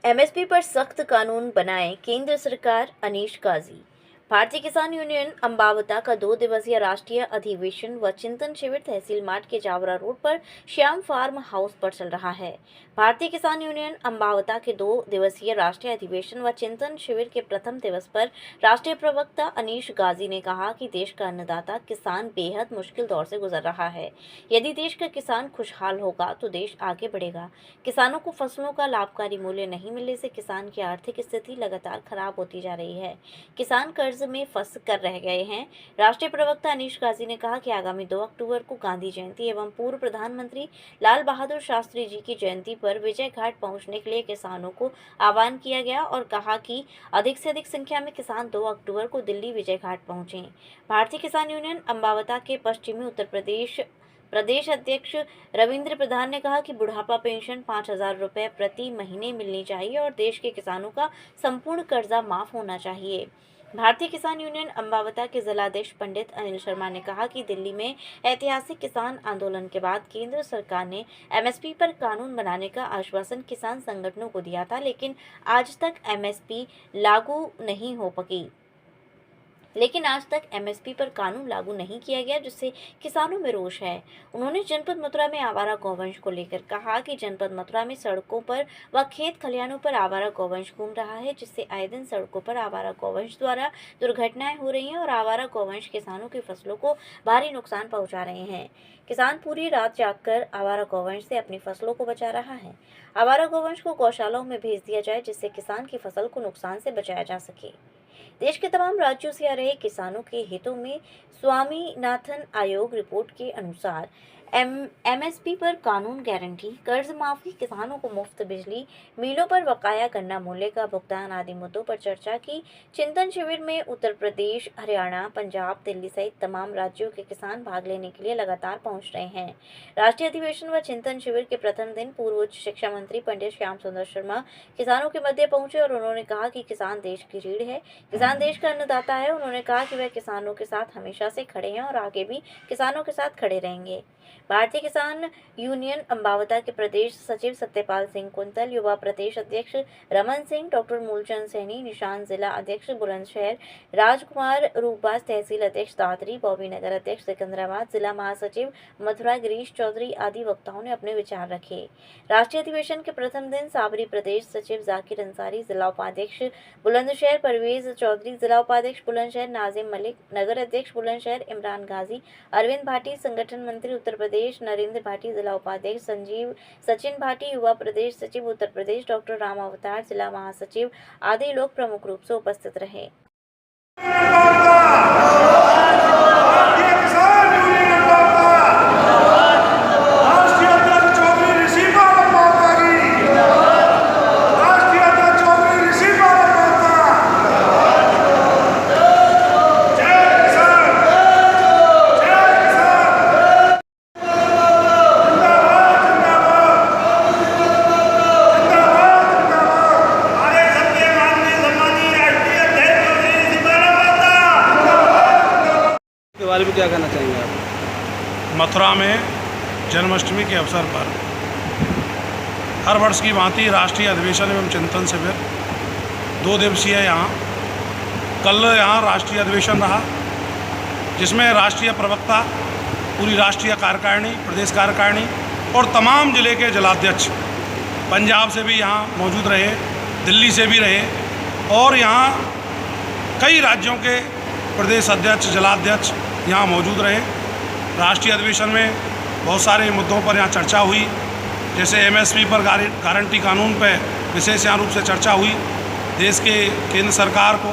MSP पर सख्त कानून बनाए केंद्र सरकार, अनीश काजी। भारतीय किसान यूनियन अंबावता का 2 दिवसीय राष्ट्रीय अधिवेशन व चिंतन शिविर तहसील मार्ट के जावरा रोड पर श्याम फार्म हाउस पर चल रहा है। भारतीय किसान यूनियन अंबावता के 2 दिवसीय राष्ट्रीय अधिवेशन व चिंतन शिविर के प्रथम दिवस पर राष्ट्रीय प्रवक्ता अनीश काजी ने कहा कि देश का अन्नदाता किसान बेहद मुश्किल दौर से गुजर रहा है। यदि देश का किसान खुशहाल होगा तो देश आगे बढ़ेगा। किसानों को फसलों का लाभकारी मूल्य नहीं मिलने से किसान की आर्थिक स्थिति लगातार खराब होती जा रही है। किसान कर्ज में फंस कर रह गए हैं। राष्ट्रीय प्रवक्ता अनीश काजी ने कहा कि आगामी 2 अक्टूबर को गांधी जयंती एवं पूर्व प्रधानमंत्री लाल बहादुर शास्त्री जी की जयंती पर विजय घाट पहुंचने के लिए किसानों को आह्वान किया गया और कहा कि अधिक से अधिक संख्या में किसान 2 अक्टूबर को दिल्ली विजय घाट पहुंचे। भारतीय किसान यूनियन अंबावता के पश्चिमी उत्तर प्रदेश अध्यक्ष रविंद्र प्रधान ने कहा कि बुढ़ापा पेंशन 5,000 रुपये प्रति महीने मिलनी चाहिए और देश के किसानों का संपूर्ण कर्जा माफ होना चाहिए। भारतीय किसान यूनियन अंबावता के जिलाध्यक्ष पंडित अनिल शर्मा ने कहा कि दिल्ली में ऐतिहासिक किसान आंदोलन के बाद केंद्र सरकार ने एमएसपी पर कानून बनाने का आश्वासन किसान संगठनों को दिया था, लेकिन आज तक एमएसपी पर कानून लागू नहीं किया गया, जिससे किसानों में रोष है। उन्होंने जनपद मथुरा में आवारा गौवंश को लेकर कहा कि जनपद मथुरा में सड़कों पर व खेत खलिहानों पर आवारा गौवंश घूम रहा है, जिससे आए दिन सड़कों पर आवारा गौवंश द्वारा दुर्घटनाएं हो रही हैं और आवारा गौवंश किसानों की फसलों को भारी नुकसान पहुंचा रहे हैं। किसान पूरी रात जागकर आवारा गौवंश से अपनी फसलों को बचा रहा है। आवारा गौवंश को गौशालाओं में भेज दिया जाए, जिससे किसान की फसल को नुकसान से बचाया जा सके। देश के तमाम राज्यों से आ रहे किसानों के हितों में स्वामीनाथन आयोग रिपोर्ट के अनुसार एमएसपी पर कानून गारंटी, कर्ज माफी, किसानों को मुफ्त बिजली, मिलों पर बकाया गन्ना मूल्य का भुगतान आदि मुद्दों पर चर्चा की। चिंतन शिविर में उत्तर प्रदेश, हरियाणा, पंजाब, दिल्ली सहित तमाम राज्यों के किसान भाग लेने के लिए लगातार पहुंच रहे हैं। राष्ट्रीय अधिवेशन व चिंतन शिविर के प्रथम दिन पूर्व उच्च शिक्षा मंत्री पंडित श्याम सुंदर शर्मा किसानों के मध्य पहुंचे और उन्होंने कहा कि किसान देश की रीढ़ है, किसान देश का अन्नदाता है। उन्होंने कहा कि वह किसानों के साथ हमेशा से खड़े हैं और आगे भी किसानों के साथ खड़े रहेंगे। भारतीय किसान यूनियन अंबावता के प्रदेश सचिव सत्यपाल सिंह कुंतल, युवा प्रदेश अध्यक्ष रमन सिंह, डॉक्टर मूलचंद सैनी, निशान, जिला अध्यक्ष बुलंदशहर राजकुमार रूपबाज, तहसील अध्यक्ष दादरी, बॉबी नगर अध्यक्ष सिकंदराबाद, जिला महासचिव मथुरा गिरीश चौधरी आदि वक्ताओं ने अपने विचार रखे। राष्ट्रीय अधिवेशन के प्रथम दिन साबरी प्रदेश सचिव जाकिर अंसारी, जिला उपाध्यक्ष बुलंदशहर परवेज चौधरी, जिला उपाध्यक्ष बुलंदशहर नाजिम मलिक, नगर अध्यक्ष बुलंदशहर इमरान गाजी, अरविंद भाटी, संगठन मंत्री उत्तर प्रदेश नरेंद्र भाटी, जिला उपाध्यक्ष सचिन भाटी, युवा प्रदेश सचिव उत्तर प्रदेश डॉक्टर राम अवतार, जिला महासचिव आदि लोग प्रमुख रूप से उपस्थित रहे। बारे में क्या कहना चाहेंगे आप? मथुरा में जन्माष्टमी के अवसर पर हर वर्ष की भांति राष्ट्रीय अधिवेशन एवं चिंतन शिविर 2 दिवसीय कल यहाँ राष्ट्रीय अधिवेशन रहा, जिसमें राष्ट्रीय प्रवक्ता, पूरी राष्ट्रीय कार्यकारिणी, प्रदेश कार्यकारिणी और तमाम जिले के जिलाध्यक्ष पंजाब से भी यहाँ मौजूद रहे, दिल्ली से भी रहे और यहाँ कई राज्यों के प्रदेश अध्यक्ष, जिलाध्यक्ष यहाँ मौजूद रहे। राष्ट्रीय अधिवेशन में बहुत सारे मुद्दों पर यहाँ चर्चा हुई, जैसे एमएसपी पर गारंटी कानून पर विशेष रूप से चर्चा हुई। देश के केंद्र सरकार को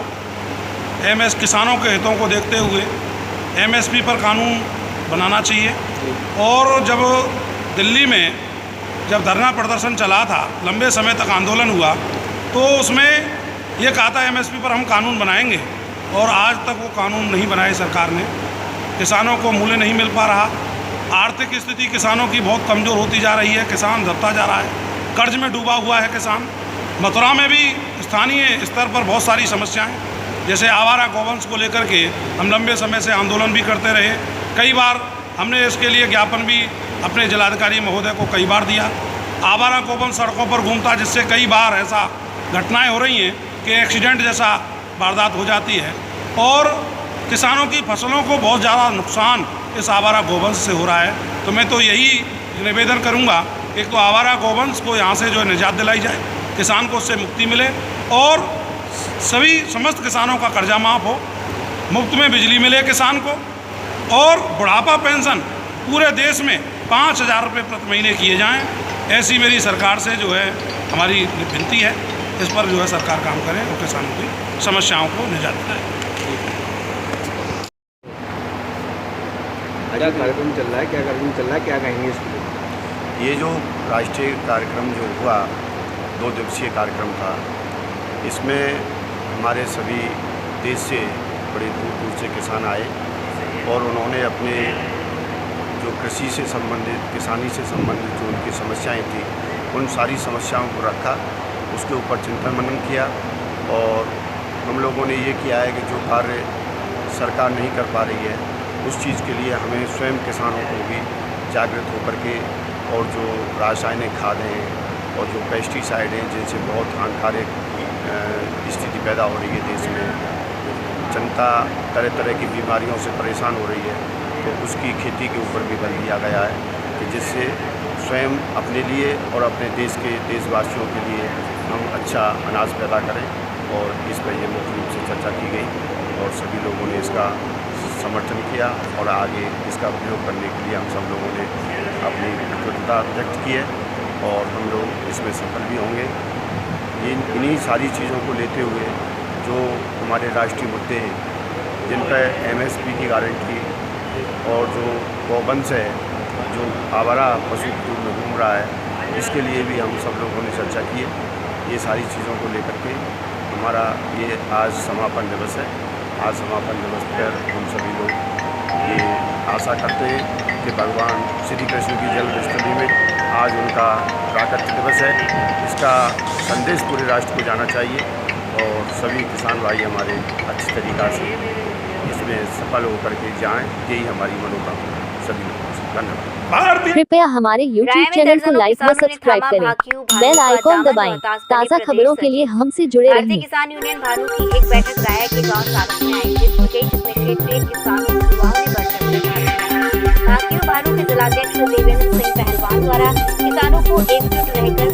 किसानों के हितों को देखते हुए एमएसपी पर कानून बनाना चाहिए। और जब दिल्ली में धरना प्रदर्शन चला था, लंबे समय तक आंदोलन हुआ, तो उसमें ये कहा था एमएसपी पर हम कानून बनाएंगे और आज तक वो कानून नहीं बनाए सरकार ने। किसानों को मूल्य नहीं मिल पा रहा, आर्थिक स्थिति किसानों की बहुत कमज़ोर होती जा रही है, किसान दबता जा रहा है, कर्ज में डूबा हुआ है किसान। मथुरा में भी स्थानीय स्तर पर बहुत सारी समस्याएं, जैसे आवारा गौवंश को लेकर के हम लंबे समय से आंदोलन भी करते रहे। कई बार हमने इसके लिए ज्ञापन भी अपने जिलाधिकारी महोदय को कई बार दिया। आवारा गौवंश सड़कों पर घूमता, जिससे कई बार ऐसा घटनाएं हो रही हैं कि एक्सीडेंट जैसा वारदात हो जाती है और किसानों की फसलों को बहुत ज़्यादा नुकसान इस आवारा गौवंश से हो रहा है। तो मैं तो यही निवेदन करूंगा, एक तो आवारा गौवंश को यहाँ से जो है निजात दिलाई जाए, किसान को उससे मुक्ति मिले और सभी समस्त किसानों का कर्जा माफ़ हो, मुफ्त में बिजली मिले किसान को और बुढ़ापा पेंशन पूरे देश में 5,000 रुपये प्रति महीने किए जाएँ। ऐसी मेरी सरकार से जो है हमारी विनती है, इस पर जो है सरकार काम करे और किसानों की समस्याओं को निजात दिलाए। क्या कार्यक्रम चल रहा है, क्या कहेंगे इसके लिए? ये जो राष्ट्रीय कार्यक्रम जो हुआ 2 दिवसीय कार्यक्रम था, इसमें हमारे सभी देश से बड़े दूर दूर से किसान आए और उन्होंने अपने जो कृषि से संबंधित, किसानी से संबंधित जो उनकी समस्याएं थी, उन सारी समस्याओं को रखा, उसके ऊपर चिंतन मनन किया और हम लोगों ने ये किया है कि जो कार्य सरकार नहीं कर पा रही है उस चीज़ के लिए हमें स्वयं किसानों को भी जागृत होकर के और जो रासायनिक खादें हैं और जो पेस्टिसाइड हैं जिनसे बहुत हानिकारक स्थिति पैदा हो रही है देश में, जनता तरह तरह की बीमारियों से परेशान हो रही है, तो उसकी खेती के ऊपर भी बल दिया गया है कि जिससे स्वयं अपने लिए और अपने देश के देशवासियों के लिए हम अच्छा अनाज पैदा करें। और इस पर यह मुख्य रूप से चर्चा की गई और सभी लोगों ने इसका समर्थन किया और आगे इसका उपयोग करने के लिए हम सब लोगों ने अपनी कृतज्ञता व्यक्त की है और हम लोग इसमें सफल भी होंगे। इन्हीं सारी चीज़ों को लेते हुए जो हमारे राष्ट्रीय मुद्दे हैं, जिन पर MSP की गारंटी और जो गौवंश है, जो आवारा पशु के रूप में घूम रहा है, इसके लिए भी हम सब लोगों ने चर्चा की है। ये सारी चीज़ों को लेकर के हमारा ये आज समापन दिवस है। आज समापन दिवस पर हम सभी लोग ये आशा करते हैं कि भगवान श्री कृष्ण की जन्माष्टमी में आज उनका प्राकट्य दिवस है, इसका संदेश पूरे राष्ट्र को जाना चाहिए और सभी किसान भाई हमारे अच्छी तरीक़ा से इसमें सफल होकर के जाएं, यही हमारी मनोकामना सभी लोगों से। धन्यवाद। कृपया हमारे YouTube चैनल को लाइक व सब्सक्राइब करें, बेल आइकॉन दबाएं, ताज़ा खबरों के लिए हमसे जुड़े भारतीय रहें। किसान यूनियन भानु की एक बैठक राया के गांव सारस में आयोजित की गई, जिसमें क्षेत्रीय किसानों युवाओं ने बढ़ चढ़ कर भाग लिया। भानु के जिलाध्यक्ष देवेंद्र सिंह पहलवान द्वारा किसानों को एकजुट रहकर